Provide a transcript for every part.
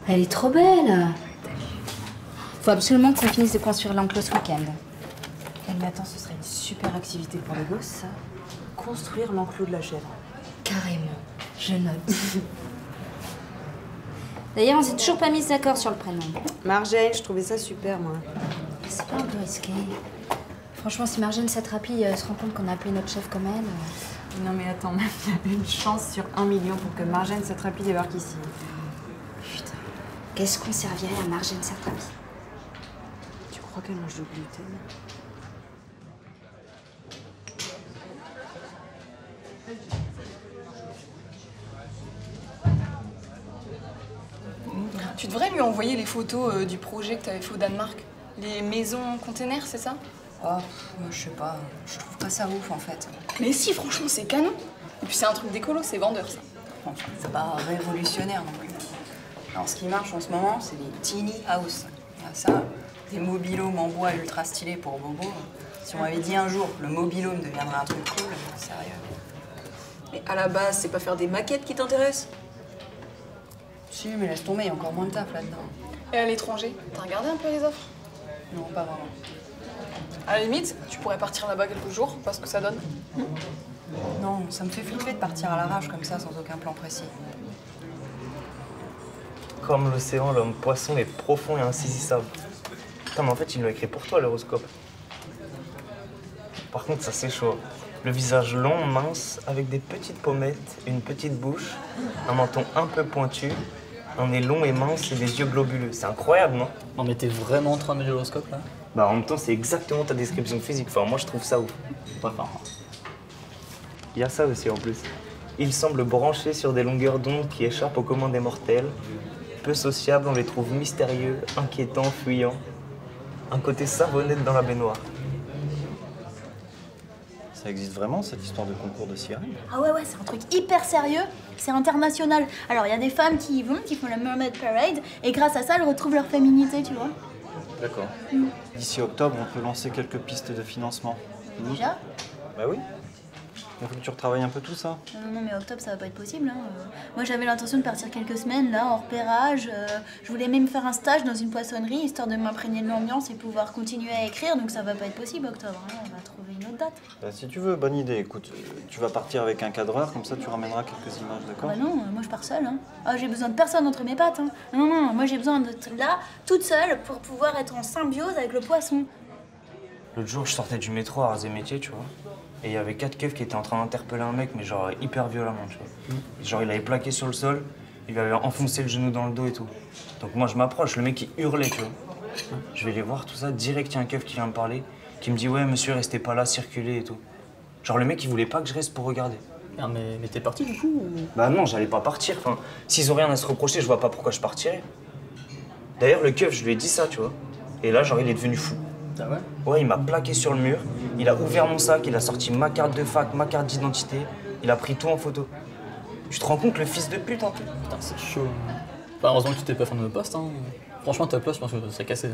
Elle est trop belle. Faut absolument qu'on finisse de construire l'enclos ce week-end. Mais attends, ce serait une super activité pour les gosses, ça. Construire l'enclos de la chèvre. Carrément. Je note. D'ailleurs, on s'est toujours pas mis d'accord sur le prénom. Marjane, je trouvais ça super, moi. C'est pas un peu risqué. Franchement, si Marjane s'attrapie se rend compte qu'on a appelé notre chef comme elle... Non mais attends, même il y a une chance sur 1 million pour que Marjane Satrapi débarque ici. Putain, qu'est-ce qu'on servirait à Marjane Satrapi? Tu crois qu'elle mange du gluten? Tu devrais lui envoyer les photos du projet que tu avais fait au Danemark. Les maisons containers, c'est ça? Oh, je sais pas, je trouve pas ça ouf en fait. Mais si, franchement, c'est canon. Et puis c'est un truc d'écolo, c'est vendeur, ça. Enfin, c'est pas révolutionnaire non plus. Alors ce qui marche en ce moment, c'est les teeny house. Ça, des mobilhomes en bois ultra stylés pour Bobo. Si on m'avait dit un jour que le mobilhome deviendrait un truc cool, sérieux. Mais à la base, c'est pas faire des maquettes qui t'intéressent? Si, mais laisse tomber, il y a encore moins de taf là-dedans. Et à l'étranger, t'as regardé un peu les offres? Non, pas vraiment. À la limite, tu pourrais partir là-bas quelques jours, voir ce que ça donne. Non, ça me fait flipper de partir à l'arrache comme ça, sans aucun plan précis. Comme l'océan, l'homme poisson est profond et insaisissable. Putain, mais en fait, il l'a écrit pour toi, l'horoscope. Par contre, ça c'est chaud. Le visage long, mince, avec des petites pommettes, une petite bouche, un menton un peu pointu, un nez long et mince et des yeux globuleux. C'est incroyable, non? Non mais t'es vraiment en train de lire l'horoscope là? Bah en même temps, c'est exactement ta description physique. Enfin, moi, je trouve ça ouf. Enfin, Il y a ça aussi en plus. Il semble branché sur des longueurs d'onde qui échappent aux commandes des mortels. Peu sociables, on les trouve mystérieux, inquiétants, fuyants. Un côté savonnette dans la baignoire. Ça existe vraiment, cette histoire de concours de sirènes? Ah ouais, c'est un truc hyper sérieux, c'est international. Alors, il y a des femmes qui y vont, qui font la Mermaid Parade, et grâce à ça, elles retrouvent leur féminité, tu vois. D'accord. D'ici octobre, on peut lancer quelques pistes de financement. Déjà? Bah oui. Il faut que tu retravailles un peu tout ça. Non, mais octobre, ça va pas être possible. Hein. Moi, j'avais l'intention de partir quelques semaines, là, en repérage. Je voulais même faire un stage dans une poissonnerie, histoire de m'imprégner de l'ambiance et pouvoir continuer à écrire. Donc ça va pas être possible, octobre. Hein. On va trouver une autre date. Bah, si tu veux, bonne idée. Écoute, tu vas partir avec un cadreur, comme ça tu ramèneras quelques images, d'accord? Bah non, moi je pars seule. Hein. Ah, j'ai besoin de personne entre mes pattes. Hein. Non, moi j'ai besoin d'être là, toute seule, pour pouvoir être en symbiose avec le poisson. L'autre jour, je sortais du métro à Razé-Métier, tu vois. Et il y avait 4 keufs qui étaient en train d'interpeller un mec, mais genre hyper violemment, tu vois. Genre, il avait plaqué sur le sol, il lui avait enfoncé le genou dans le dos et tout. Donc moi, je m'approche, le mec, il hurlait, tu vois. Je vais les voir, tout ça. Direct, il y a un keuf qui vient me parler, qui me dit « Ouais, monsieur, restez pas là, circulez et tout. » Genre, le mec, il voulait pas que je reste pour regarder. ah, mais t'es parti du coup ou... Bah non, j'allais pas partir. Enfin, s'ils ont rien à se reprocher, je vois pas pourquoi je partirais. D'ailleurs, le keuf, je lui ai dit ça, tu vois. Et là, genre, il est devenu fou. Ah ouais? Ouais, il m'a plaqué sur le mur, il a ouvert mon sac, il a sorti ma carte de fac, ma carte d'identité, il a pris tout en photo. Tu te rends compte, le fils de pute, en fait? Putain, c'est chaud. Enfin, heureusement que tu t'es pas fait de poste, hein. Franchement, ta place, je pense que ça serait cassé.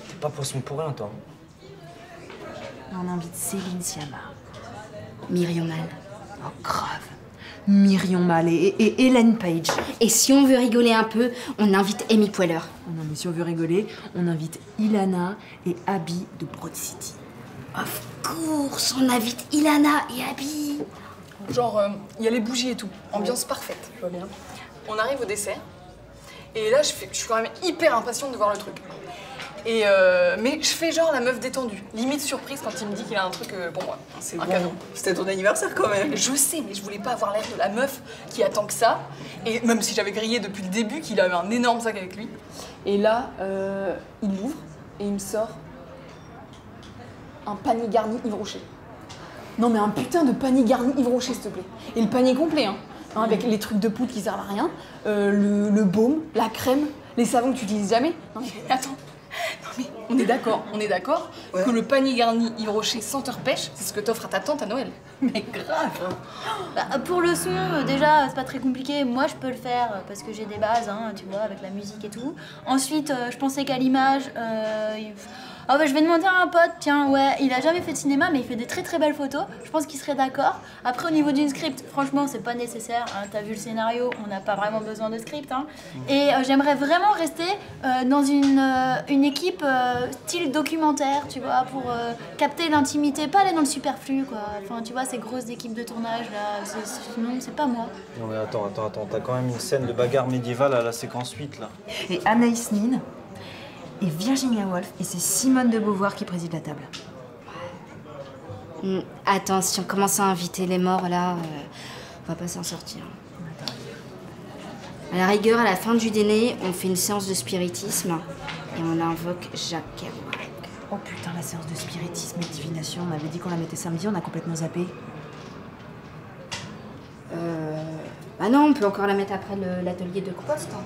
T'es pas poisson pour rien, toi. On invite Céline Sciamma. Myrion Mal. Oh, grave. Myrion Mal et Ellen Page. Et si on veut rigoler un peu, on invite Amy Poehler. Oh non, mais si on veut rigoler, on invite Ilana et Abby de Broad City. Of course, on invite Ilana et Abby. Genre, il y a les bougies et tout. Ambiance parfaite, je vois bien. On arrive au dessert. Et là, je suis quand même hyper impatiente de voir le truc. Et mais je fais genre la meuf détendue. Limite surprise quand il me dit qu'il a un truc pour moi. C'est un bon. cadeau. C'était ton anniversaire quand même. Je sais, mais je voulais pas avoir l'air de la meuf qui attend que ça. Et même si j'avais grillé depuis le début qu'il avait un énorme sac avec lui. Et là, il l'ouvre et il me sort un panier garni Yves Rocher. Non mais un putain de panier garni Yves Rocher, s'il te plaît. Et le panier complet, hein. Avec les trucs de poudre qui servent à rien, le baume, la crème, les savons que tu utilises jamais. Non mais attends. Non mais on est d'accord que le panier garni Yves Rocher senteur pêche, c'est ce que t'offres à ta tante à Noël. Mais grave. Bah, pour le son, déjà, c'est pas très compliqué. Moi, je peux le faire parce que j'ai des bases, hein, tu vois, avec la musique et tout. Ensuite, je pensais qu'à l'image, Ah bah je vais demander à un pote, tiens, ouais, il a jamais fait de cinéma, mais il fait des très très belles photos. Je pense qu'il serait d'accord. Après, au niveau d'une script, franchement, c'est pas nécessaire. Hein. T'as vu le scénario, on n'a pas vraiment besoin de script. Hein. Et j'aimerais vraiment rester dans une équipe style documentaire, tu vois, pour capter l'intimité, pas aller dans le superflu, quoi. Enfin, tu vois, ces grosses équipes de tournage, là, non, c'est pas moi. Non mais attends, t'as quand même une scène de bagarre médiévale à la séquence 8 là. Et Anaïs Nin, et Virginia Woolf, et c'est Simone de Beauvoir qui préside la table. Attends, si on commence à inviter les morts, là, on va pas s'en sortir. À la rigueur, à la fin du dîner, on fait une séance de spiritisme et on invoque Jacques Kerouac. Oh putain, la séance de spiritisme et de divination, on avait dit qu'on la mettait samedi, on a complètement zappé. Bah non, on peut encore la mettre après l'atelier de compost. Hein.